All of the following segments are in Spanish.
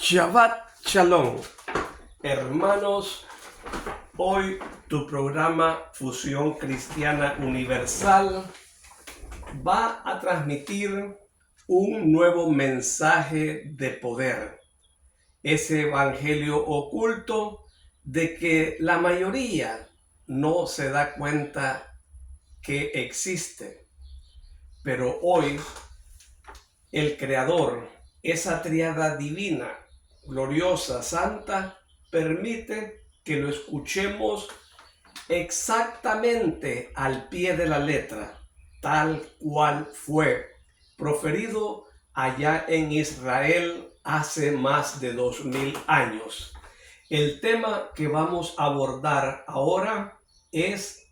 Shabbat Shalom, hermanos. Hoy tu programa Fusión Cristiana Universal va a transmitir un nuevo mensaje de poder. Ese evangelio oculto de que la mayoría no se da cuenta que existe. Pero hoy el Creador, esa triada divina, gloriosa, santa, permite que lo escuchemos exactamente al pie de la letra, tal cual fue proferido allá en Israel hace más de 2000 años. El tema que vamos a abordar ahora es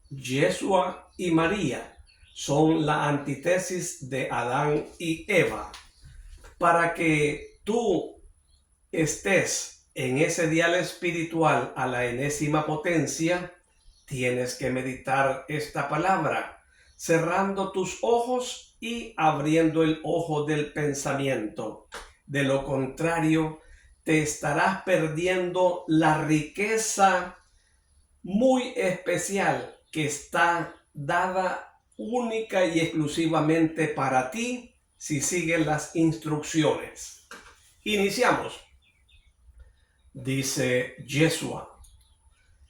Yeshua y María. Son la antítesis de Adán y Eva. Para que tú estés en ese dial espiritual a la enésima potencia, tienes que meditar esta palabra, cerrando tus ojos y abriendo el ojo del pensamiento. De lo contrario, te estarás perdiendo la riqueza muy especial que está dada única y exclusivamente para ti si sigues las instrucciones. Iniciamos. Dice Yeshua: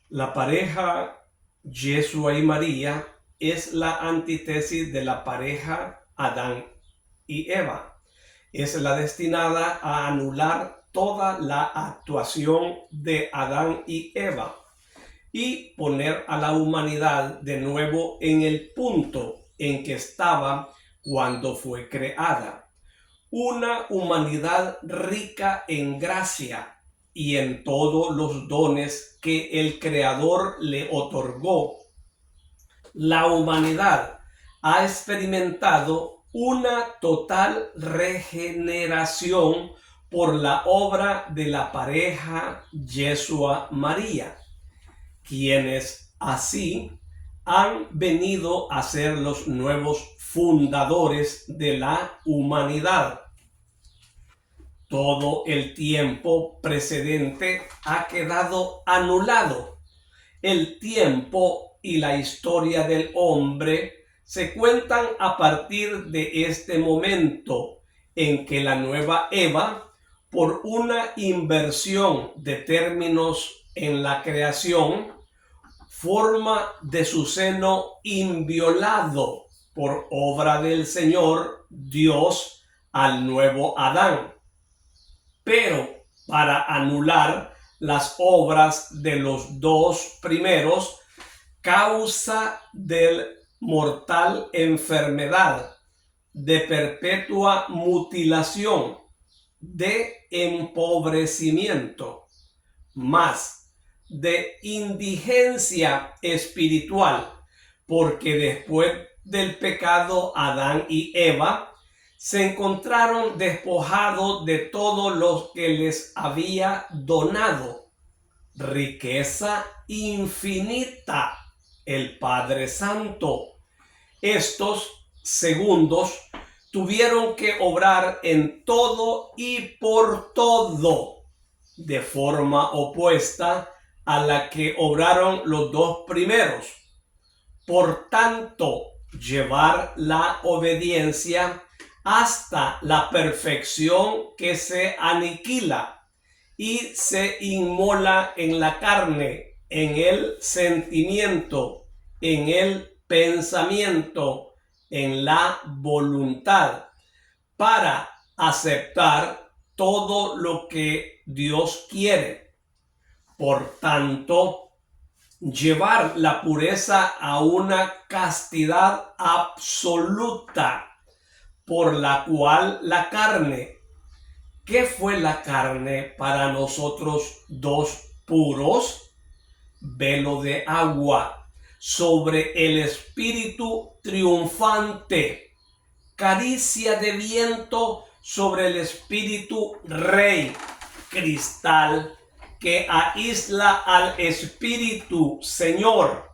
la pareja Yeshua y María es la antítesis de la pareja Adán y Eva. Es la destinada a anular toda la actuación de Adán y Eva y poner a la humanidad de nuevo en el punto en que estaba cuando fue creada. Una humanidad rica en gracia y en todos los dones que el Creador le otorgó. La humanidad ha experimentado una total regeneración por la obra de la pareja Yeshua-María, quienes así han venido a ser los nuevos fundadores de la humanidad. Todo el tiempo precedente ha quedado anulado. El tiempo y la historia del hombre se cuentan a partir de este momento en que la nueva Eva, por una inversión de términos en la creación, forma de su seno inviolado por obra del Señor Dios al nuevo Adán. Pero para anular las obras de los dos primeros, causa de mortal enfermedad, de perpetua mutilación, de empobrecimiento, más de indigencia espiritual, porque después del pecado Adán y Eva se encontraron despojados de todo lo que les había donado, riqueza infinita, el Padre Santo. Estos segundos tuvieron que obrar en todo y por todo, de forma opuesta a la que obraron los dos primeros. Por tanto, llevar la obediencia hasta la perfección que se aniquila y se inmola en la carne, en el sentimiento, en el pensamiento, en la voluntad, para aceptar todo lo que Dios quiere. Por tanto, llevar la pureza a una castidad absoluta, por la cual la carne, ¿qué fue la carne para nosotros dos puros? Velo de agua sobre el espíritu triunfante, caricia de viento sobre el espíritu rey, cristal que aísla al espíritu Señor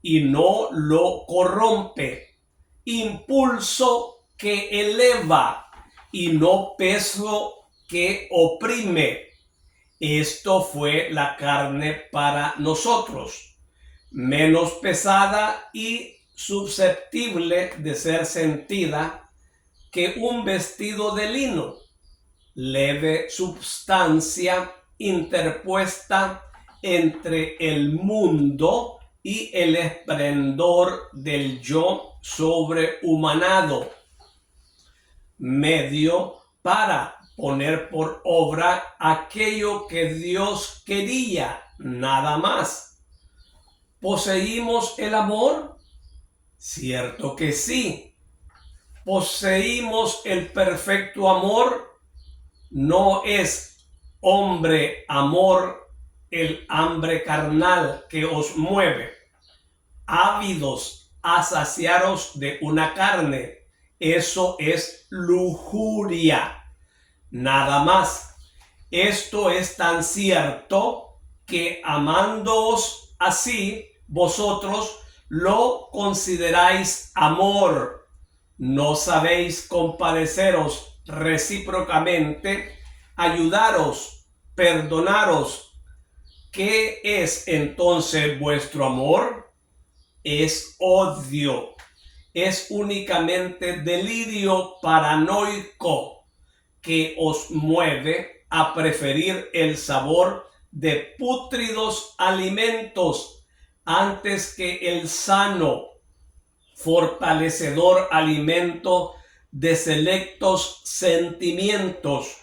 y no lo corrompe, impulso que eleva y no peso que oprime. Esto fue la carne para nosotros, menos pesada y susceptible de ser sentida que un vestido de lino, leve substancia interpuesta entre el mundo y el esplendor del yo sobrehumanado, medio para poner por obra aquello que Dios quería, nada más. ¿Poseímos el amor? Cierto que sí. ¿Poseímos el perfecto amor? No es hombre amor el hambre carnal que os mueve, ávidos a saciaros de una carne. Eso es lujuria, nada más. Esto es tan cierto que amándoos así, vosotros lo consideráis amor. ¿No sabéis compadeceros recíprocamente, ayudaros, perdonaros? ¿Qué es entonces vuestro amor? Es odio, es únicamente delirio paranoico que os mueve a preferir el sabor de pútridos alimentos antes que el sano, fortalecedor alimento de selectos sentimientos.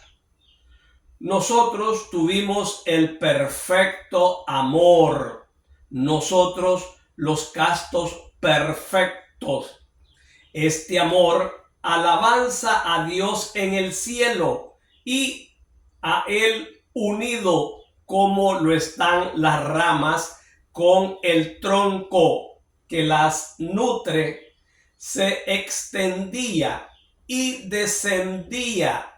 Nosotros tuvimos el perfecto amor, nosotros los castos perfectos. Este amor alabanza a Dios en el cielo y a Él unido como lo están las ramas con el tronco que las nutre, se extendía y descendía,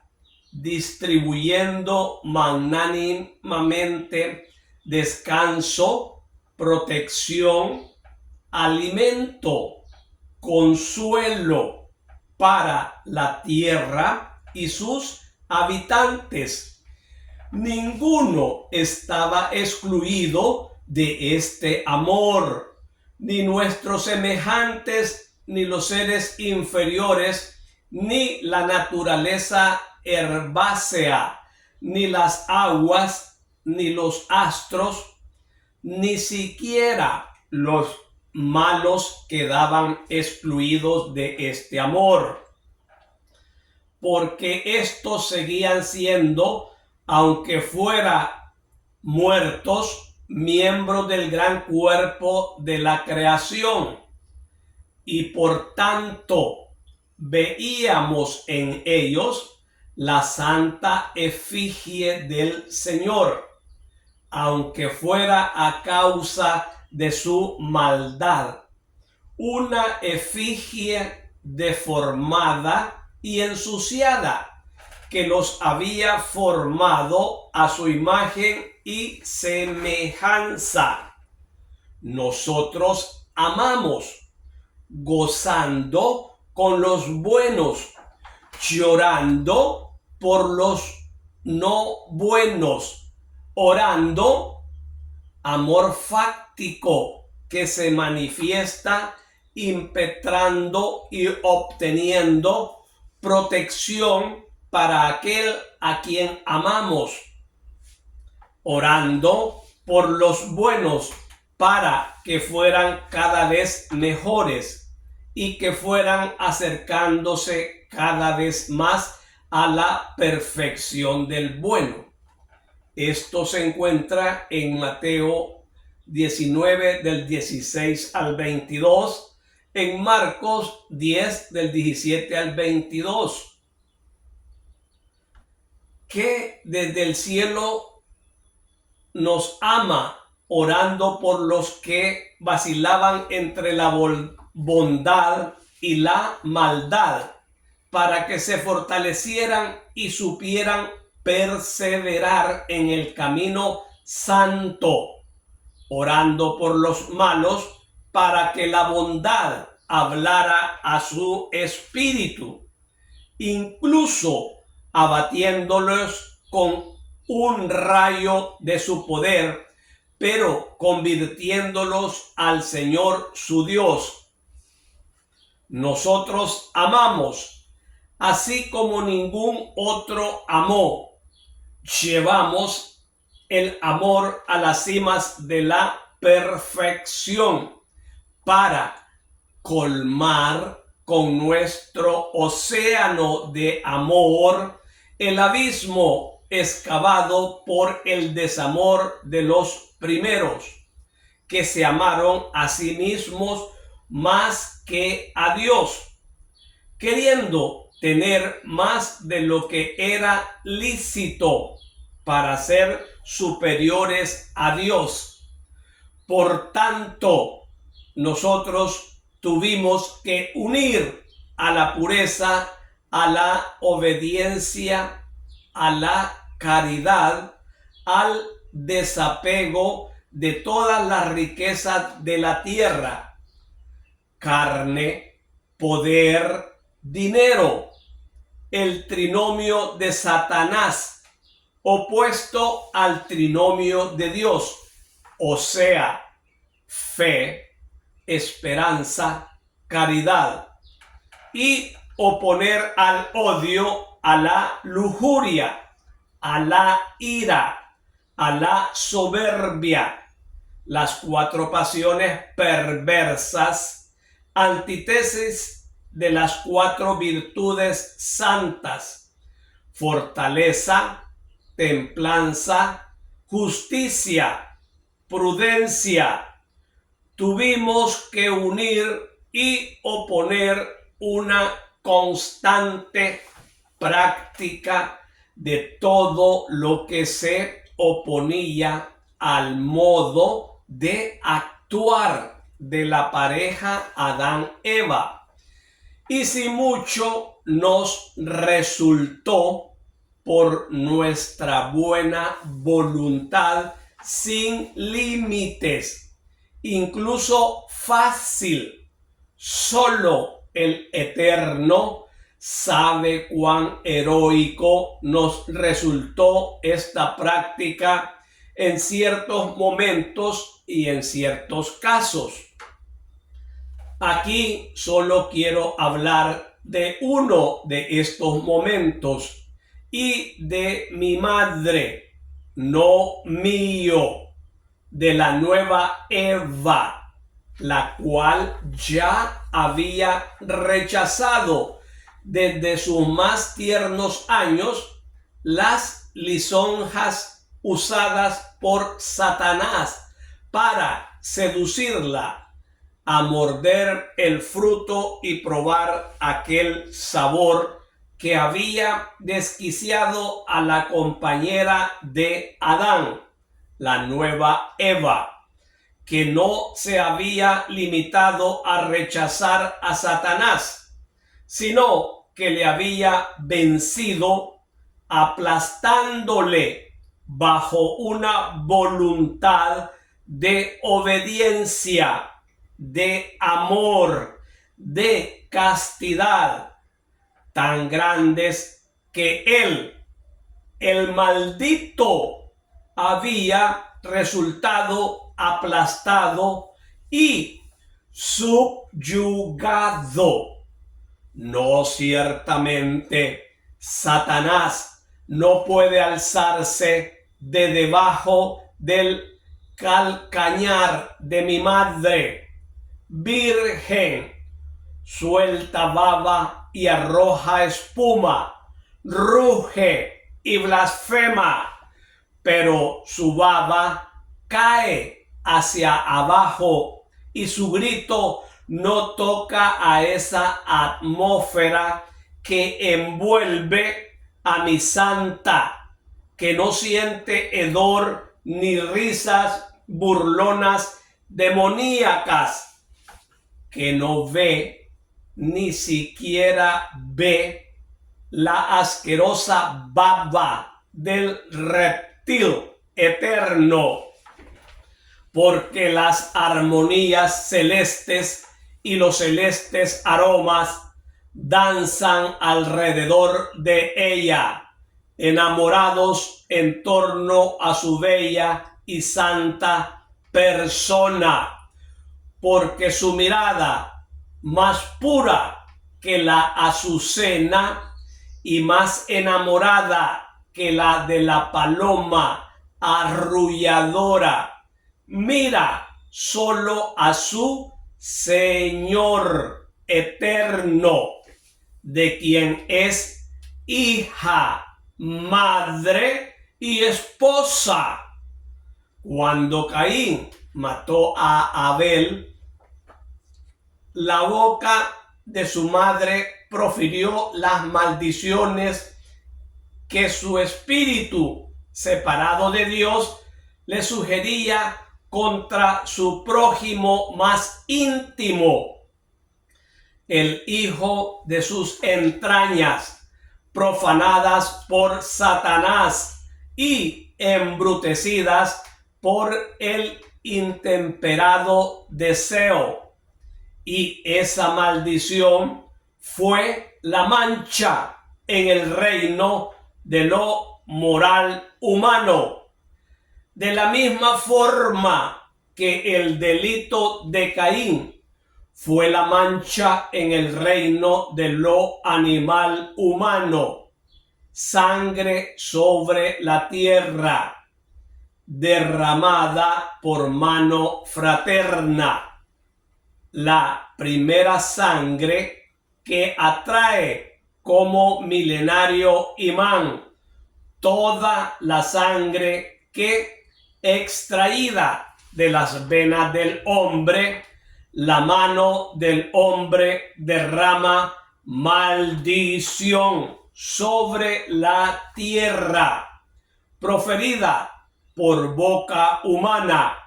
distribuyendo magnánimamente descanso, protección, alimento, consuelo para la tierra y sus habitantes. Ninguno estaba excluido de este amor, ni nuestros semejantes, ni los seres inferiores, ni la naturaleza herbácea, ni las aguas, ni los astros, ni siquiera los malos quedaban excluidos de este amor, porque estos seguían siendo, aunque fuera muertos, miembros del gran cuerpo de la creación, y por tanto veíamos en ellos la santa efigie del Señor, aunque fuera a causa de su maldad, una efigie deformada y ensuciada, que los había formado a su imagen y semejanza. Nosotros amamos, gozando con los buenos, llorando por los no buenos, orando, amor fáctico que se manifiesta impetrando y obteniendo protección para aquel a quien amamos, orando por los buenos para que fueran cada vez mejores y que fueran acercándose cada vez más a la perfección del bueno. Esto se encuentra en Mateo 19 del 16 al 22, en Marcos 10 del 17 al 22. Que desde el cielo nos ama, orando por los que vacilaban entre la bondad y la maldad, para que se fortalecieran y supieran perseverar en el camino santo, orando por los malos, para que la bondad hablara a su espíritu. Incluso abatiéndolos con un rayo de su poder, pero convirtiéndolos al Señor su Dios. Nosotros amamos, así como ningún otro amó. Llevamos el amor a las cimas de la perfección para colmar con nuestro océano de amor el abismo excavado por el desamor de los primeros, que se amaron a sí mismos más que a Dios, queriendo tener más de lo que era lícito para ser superiores a Dios. Por tanto, nosotros tuvimos que unir a la pureza, a la obediencia, a la caridad, al desapego de todas las riquezas de la tierra, carne, poder, dinero, el trinomio de Satanás, opuesto al trinomio de Dios, o sea, fe, esperanza, caridad, y oponer al odio a la lujuria, a la ira, a la soberbia, las 4 pasiones perversas, antítesis de las 4 virtudes santas: fortaleza, templanza, justicia, prudencia. Tuvimos que unir y oponer una constante práctica de todo lo que se oponía al modo de actuar de la pareja Adán-Eva. Y si mucho nos resultó por nuestra buena voluntad, sin límites, incluso fácil, solo el Eterno sabe cuán heroico nos resultó esta práctica en ciertos momentos y en ciertos casos. Aquí solo quiero hablar de uno de estos momentos y de mi madre, no mío, de la nueva Eva, la cual ya había rechazado desde sus más tiernos años las lisonjas usadas por Satanás para seducirla a morder el fruto y probar aquel sabor que había desquiciado a la compañera de Adán, la nueva Eva, que no se había limitado a rechazar a Satanás, sino que le había vencido aplastándole bajo una voluntad de obediencia, de amor, de castidad, tan grandes que él, el maldito, había resultado aplastado y subyugado. No, ciertamente, Satanás no puede alzarse de debajo del calcañar de mi madre, virgen, suelta baba y arroja espuma, ruge y blasfema, pero su baba cae hacia abajo y su grito no toca a esa atmósfera que envuelve a mi santa, que no siente hedor ni risas burlonas demoníacas, que no ve, ni siquiera ve la asquerosa baba del reptil eterno, porque las armonías celestes y los celestes aromas danzan alrededor de ella. enamorados en torno a su bella y santa persona, porque su mirada, más pura que la azucena y más enamorada que la de la paloma arrulladora, mira solo a su Señor eterno, de quien es hija, madre y esposa. Cuando Caín mató a Abel, la boca de su madre profirió las maldiciones que su espíritu, separado de Dios, le sugería contra su prójimo más íntimo, el hijo de sus entrañas, profanadas por Satanás y embrutecidas por el intemperado deseo. Y esa maldición fue la mancha en el reino de lo moral humano. De la misma forma que el delito de Caín fue la mancha en el reino de lo animal humano, sangre sobre la tierra, derramada por mano fraterna. La primera sangre que atrae como milenario imán toda la sangre que, extraída de las venas del hombre, la mano del hombre derrama maldición sobre la tierra, proferida por boca humana,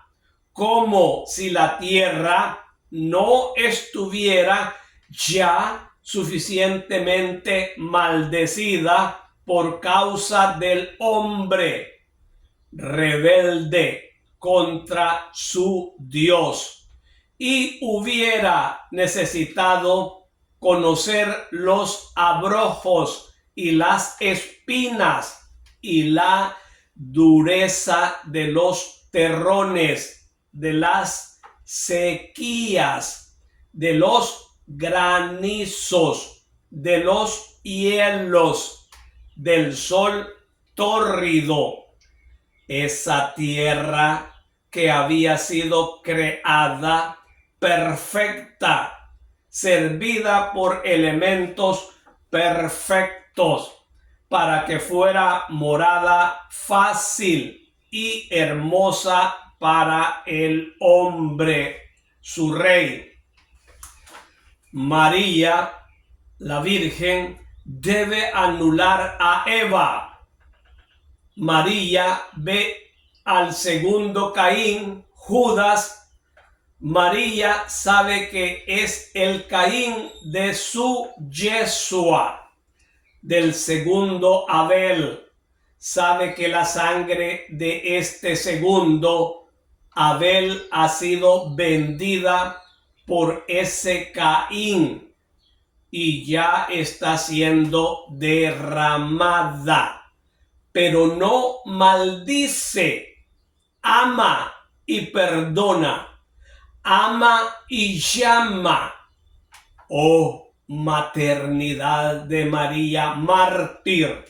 como si la tierra no estuviera ya suficientemente maldecida por causa del hombre rebelde contra su Dios, y hubiera necesitado conocer los abrojos y las espinas y la dureza de los terrones, de las sequías, de los granizos, de los hielos, del sol tórrido. Esa tierra que había sido creada perfecta, servida por elementos perfectos, para que fuera morada fácil y hermosa para el hombre, su rey. María, la Virgen, debe anular a Eva. María ve al segundo Caín, Judas. María sabe que es el Caín de su Yeshua, del segundo Abel. Sabe que la sangre de este segundo Abel ha sido vendida por ese Caín y ya está siendo derramada. Pero no maldice, ama y perdona, ama y llama. Oh, maternidad de María mártir,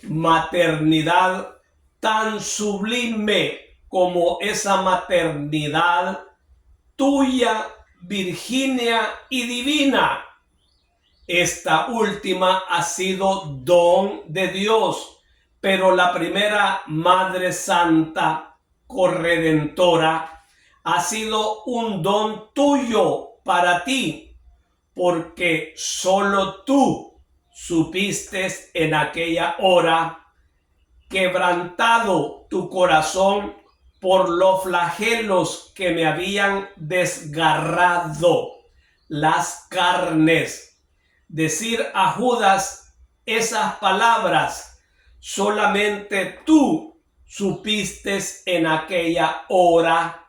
maternidad tan sublime como esa maternidad tuya, Virginia y divina. Esta última ha sido don de Dios, pero la primera Madre Santa, corredentora, ha sido un don tuyo para ti, porque solo tú supiste en aquella hora, quebrantado tu corazón por los flagelos que me habían desgarrado las carnes, decir a Judas esas palabras, solamente tú supiste en aquella hora,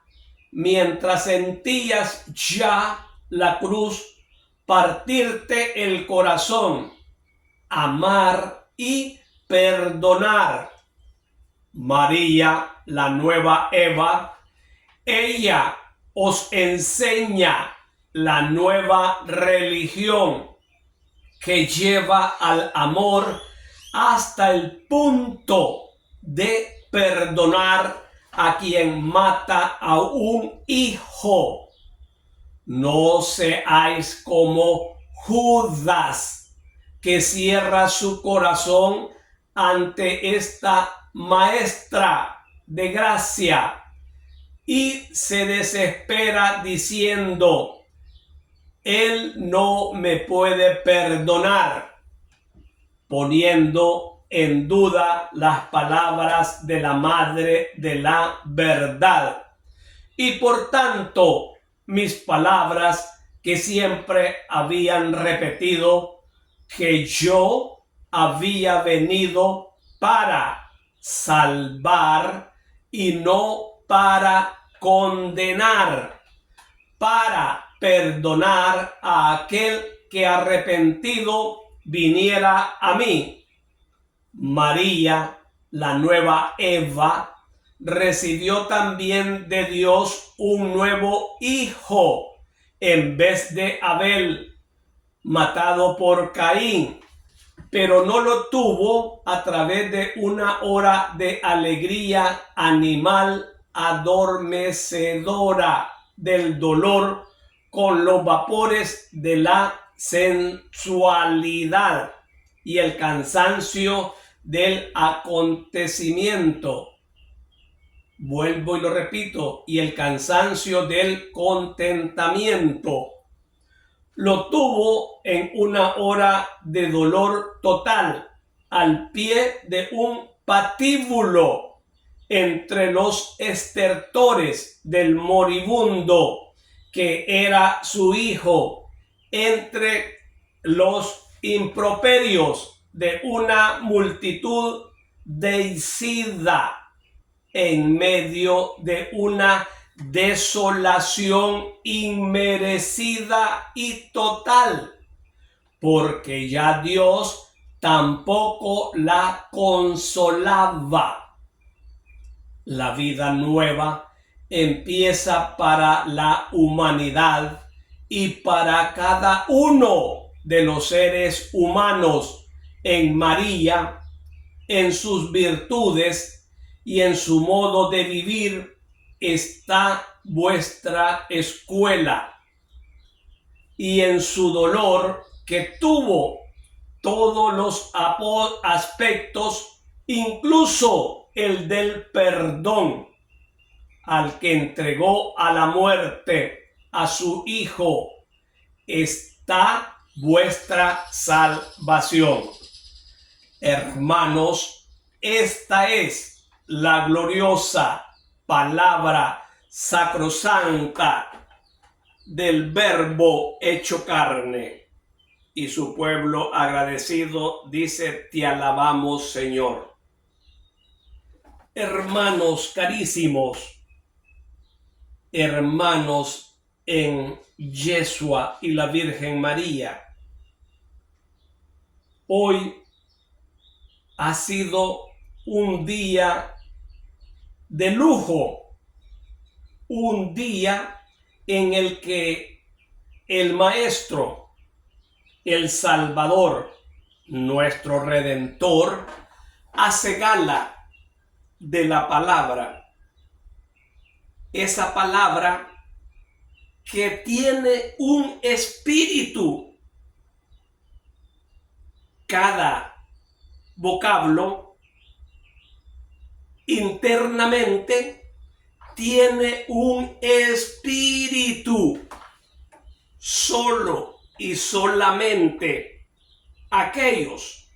mientras sentías ya la cruz partirte el corazón, amar y perdonar. María, la nueva Eva, ella os enseña la nueva religión que lleva al amor hasta el punto de perdonar a quien mata a un hijo. No seáis como Judas, que cierra su corazón ante esta maestra de gracia y se desespera diciendo: Él no me puede perdonar, poniendo en duda las palabras de la Madre de la Verdad. Y por tanto, mis palabras que siempre habían repetido, que yo había venido para salvar y no para condenar, para perdonar a aquel que arrepentido viniera a mí. María, la nueva Eva, recibió también de Dios un nuevo hijo en vez de Abel, matado por Caín, pero no lo tuvo a través de una hora de alegría animal adormecedora del dolor con los vapores de la sensualidad y el cansancio del acontecimiento. Vuelvo y lo repito, y el cansancio del contentamiento. Lo tuvo en una hora de dolor total, al pie de un patíbulo, entre los estertores del moribundo, que era su hijo, entre los improperios de una multitud deicida, en medio de una desolación inmerecida y total, porque ya Dios tampoco la consolaba. La vida nueva empieza para la humanidad y para cada uno de los seres humanos en María, en sus virtudes y en su modo de vivir está vuestra escuela, y en su dolor que tuvo todos los aspectos, incluso el del perdón, al que entregó a la muerte a su hijo, está vuestra salvación. Hermanos, esta es la gloriosa palabra sacrosanta del Verbo hecho carne. Y su pueblo agradecido dice: te alabamos, Señor. Hermanos carísimos, hermanos en Yeshua y la Virgen María, hoy ha sido un día de lujo, un día en el que el Maestro, el Salvador, nuestro Redentor, hace gala de la palabra. Esa palabra que tiene un espíritu. Cada vocablo internamente tiene un espíritu. Solo y solamente aquellos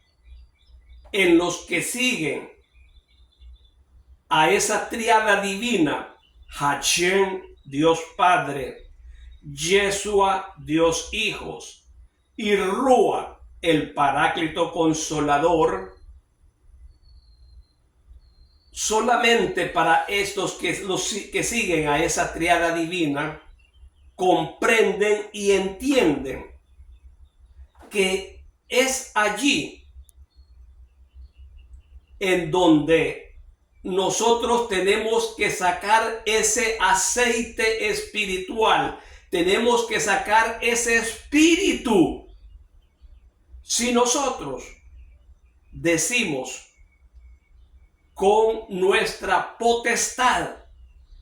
en los que siguen a esa tríada divina, Hashem, Dios Padre, Yeshua, Dios Hijos, y Rúa, el Paráclito Consolador, solamente para estos que siguen a esa tríada divina, comprenden y entienden que es allí en donde nosotros tenemos que sacar ese aceite espiritual, tenemos que sacar ese espíritu. Si nosotros decimos con nuestra potestad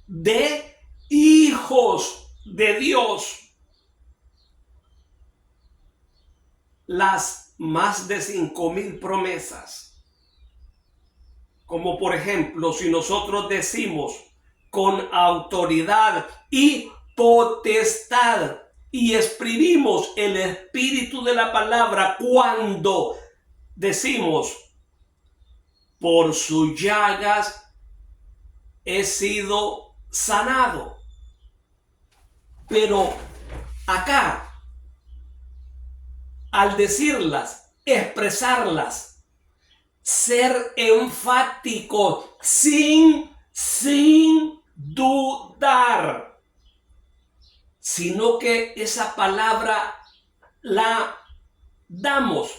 de hijos de Dios, las más de 5,000 promesas, como por ejemplo, si nosotros decimos con autoridad y potestad y exprimimos el espíritu de la palabra cuando decimos, por sus llagas he sido sanado. Pero acá, al decirlas, expresarlas, ser enfático sin dudar, sino que esa palabra la damos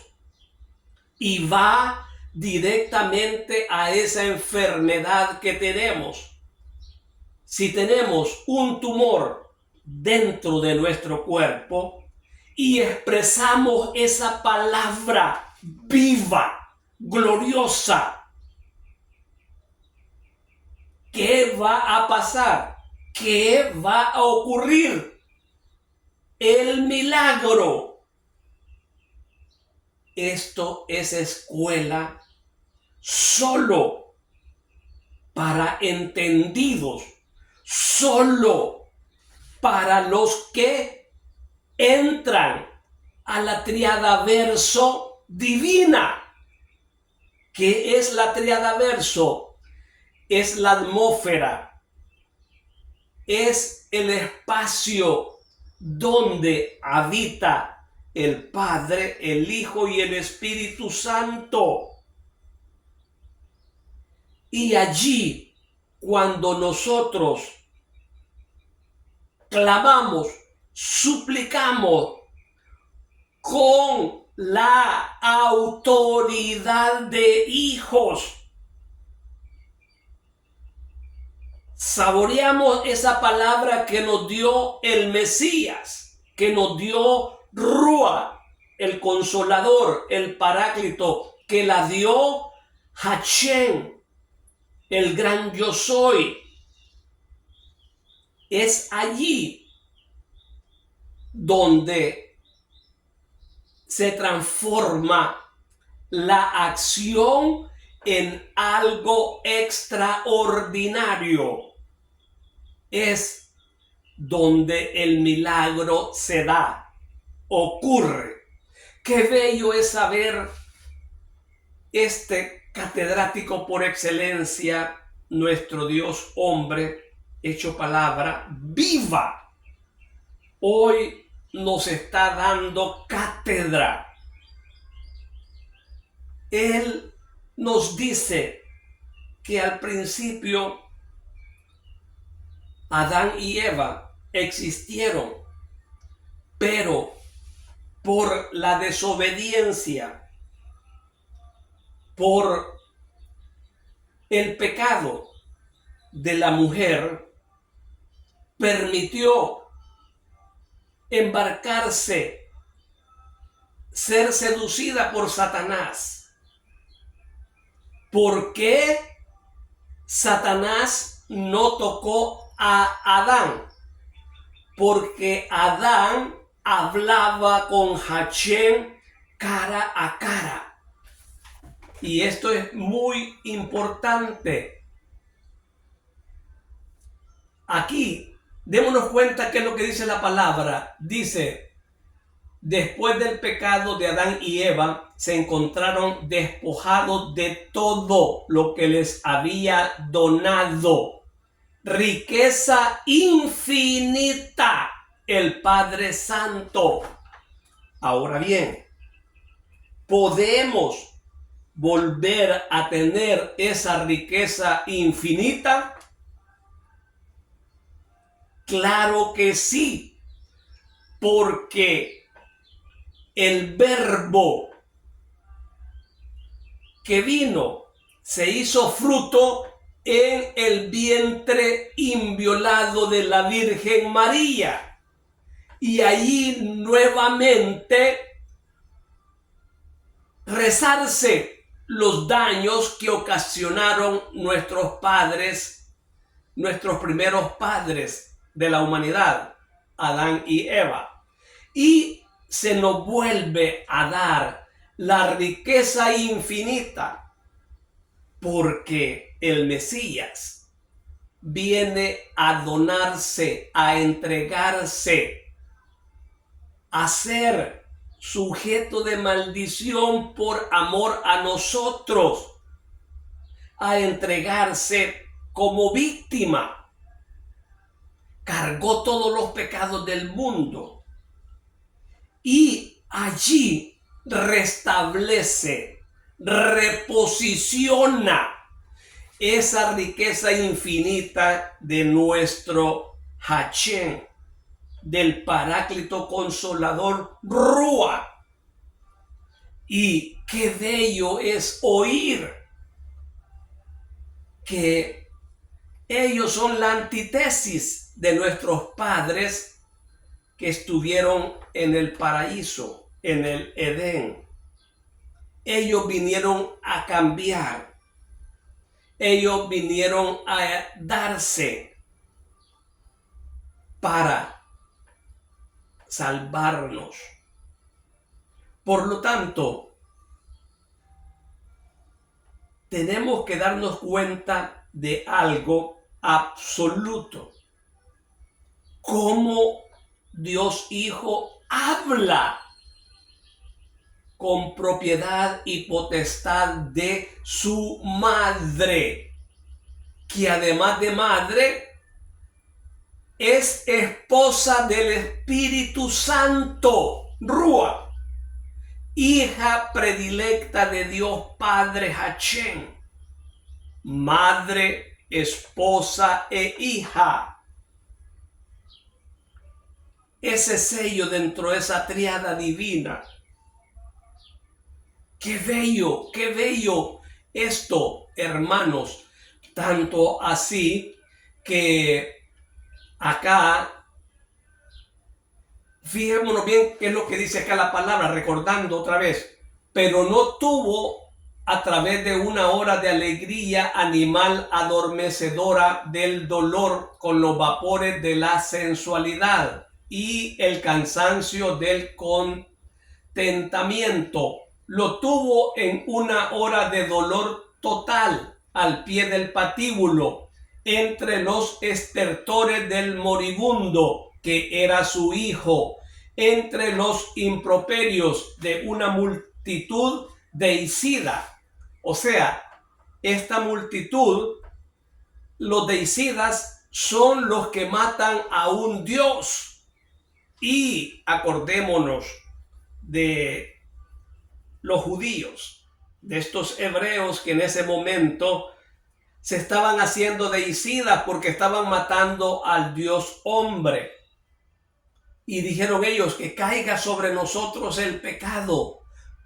y va directamente a esa enfermedad que tenemos. Si tenemos un tumor dentro de nuestro cuerpo y expresamos esa palabra viva, gloriosa, ¿qué va a pasar? ¿Qué va a ocurrir? El milagro. Esto es escuela solo para entendidos, solo para los que entran a la tríada verso divina. ¿Qué es la tríada verso? Es la atmósfera, es el espacio donde habita el Padre, el Hijo y el Espíritu Santo. Y allí, cuando nosotros clamamos, suplicamos con la autoridad de hijos, saboreamos esa palabra que nos dio el Mesías, que nos dio Rúa, el Consolador, el Paráclito, que la dio Hachén, el gran yo soy. Es allí donde se transforma la acción en algo extraordinario. Es donde el milagro se da, ocurre. Qué bello es saber este catedrático por excelencia, nuestro Dios hombre, hecho palabra viva, hoy nos está dando cátedra. Él nos dice que al principio Adán y Eva existieron, pero por la desobediencia, por el pecado de la mujer, permitió embarcarse, ser seducida por Satanás. ¿Por qué Satanás no tocó a Adán? Porque Adán hablaba con Hachén cara a cara. Y esto es muy importante. Aquí, démonos cuenta qué es lo que dice la palabra. Dice, después del pecado de Adán y Eva, se encontraron despojados de todo lo que les había donado. Riqueza infinita, el Padre Santo. Ahora bien, ¿podemos volver a tener esa riqueza infinita? Claro que sí, porque el Verbo que vino se hizo fruto en el vientre inviolado de la Virgen María. Y allí nuevamente resarce los daños que ocasionaron nuestros padres, nuestros primeros padres de la humanidad, Adán y Eva. Y se nos vuelve a dar la riqueza infinita, porque el Mesías viene a donarse, a entregarse, a ser sujeto de maldición por amor a nosotros, a entregarse como víctima. Cargó todos los pecados del mundo y allí restablece, reposiciona esa riqueza infinita de nuestro Hachén, del Paráclito Consolador Rúa. Y qué bello es oír que ellos son la antítesis de nuestros padres que estuvieron en el paraíso, en el Edén. Ellos vinieron a cambiar. Ellos vinieron a darse para salvarnos. Por lo tanto, tenemos que darnos cuenta de algo absoluto. Cómo Dios Hijo habla con propiedad y potestad de su madre, que además de madre es esposa del Espíritu Santo, Rúa, hija predilecta de Dios Padre Hachén, madre, esposa e hija. Ese sello dentro de esa triada divina. Qué bello esto, hermanos. Tanto así que acá, fijémonos bien qué es lo que dice acá la palabra, recordando otra vez. Pero no tuvo a través de una hora de alegría animal adormecedora del dolor con los vapores de la sensualidad y el cansancio del contentamiento. Lo tuvo en una hora de dolor total al pie del patíbulo, entre los estertores del moribundo, que era su hijo, entre los improperios de una multitud deicida. O sea, esta multitud, los deicidas, son los que matan a un Dios. Y acordémonos de los judíos, de estos hebreos que en ese momento se estaban haciendo deicidas porque estaban matando al Dios hombre. Y dijeron ellos que caiga sobre nosotros el pecado.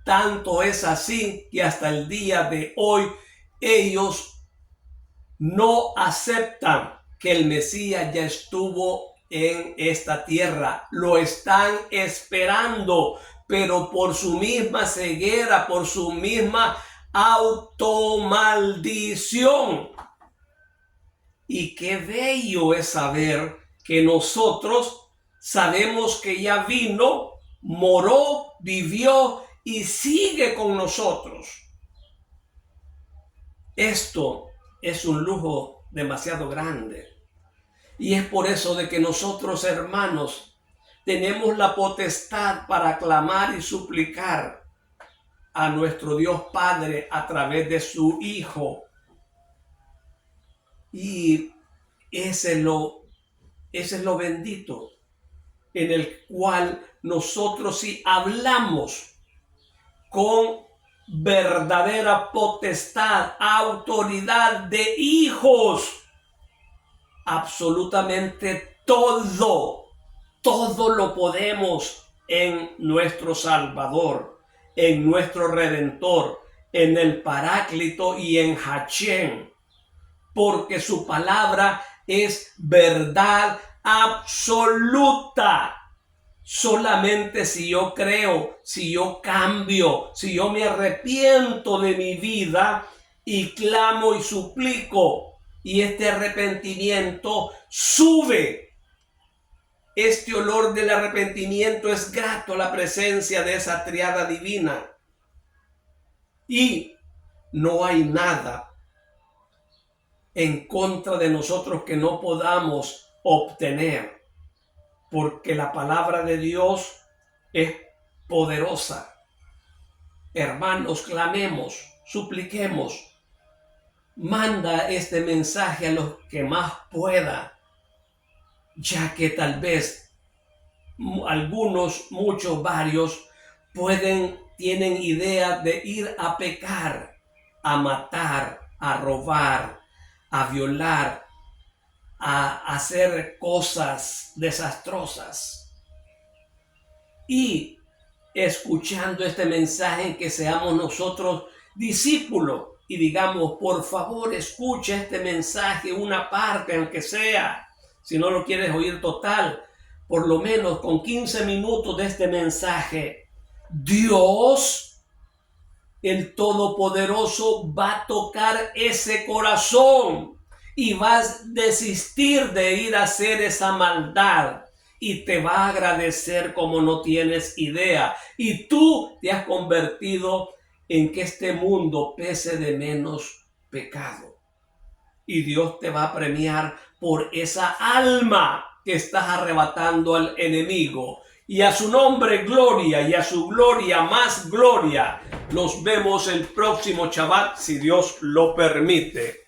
Tanto es así que hasta el día de hoy ellos no aceptan que el Mesías ya estuvo en esta tierra. Lo están esperando, pero por su misma ceguera, por su misma automaldición. Y qué bello es saber que nosotros sabemos que ya vino, moró, vivió y sigue con nosotros. Esto es un lujo demasiado grande. Y es por eso de que nosotros, hermanos, tenemos la potestad para clamar y suplicar a nuestro Dios Padre a través de su Hijo. Y ese es lo bendito, en el cual nosotros sí hablamos con verdadera potestad, autoridad de hijos. Absolutamente todo lo podemos en nuestro Salvador, en nuestro Redentor, en el Paráclito y en Hachén, porque su palabra es verdad absoluta. Solamente si yo creo, si yo cambio, si yo me arrepiento de mi vida y clamo y suplico, y este arrepentimiento sube. Este olor del arrepentimiento es grato a la presencia de esa triada divina. Y no hay nada en contra de nosotros que no podamos obtener, porque la palabra de Dios es poderosa. Hermanos, clamemos, supliquemos. Manda este mensaje a los que más pueda, ya que tal vez algunos, muchos, varios tienen idea de ir a pecar, a matar, a robar, a violar, a hacer cosas desastrosas. Y escuchando este mensaje, que seamos nosotros discípulos y digamos, por favor, escucha este mensaje, una parte, aunque sea, si no lo quieres oír total, por lo menos con 15 minutos de este mensaje. Dios, el Todopoderoso, va a tocar ese corazón y vas a desistir de ir a hacer esa maldad y te va a agradecer como no tienes idea. Y tú te has convertido en que este mundo pese de menos pecado. Y Dios te va a premiar por esa alma que estás arrebatando al enemigo. Y a su nombre gloria, y a su gloria más gloria. Nos vemos el próximo Shabbat, si Dios lo permite.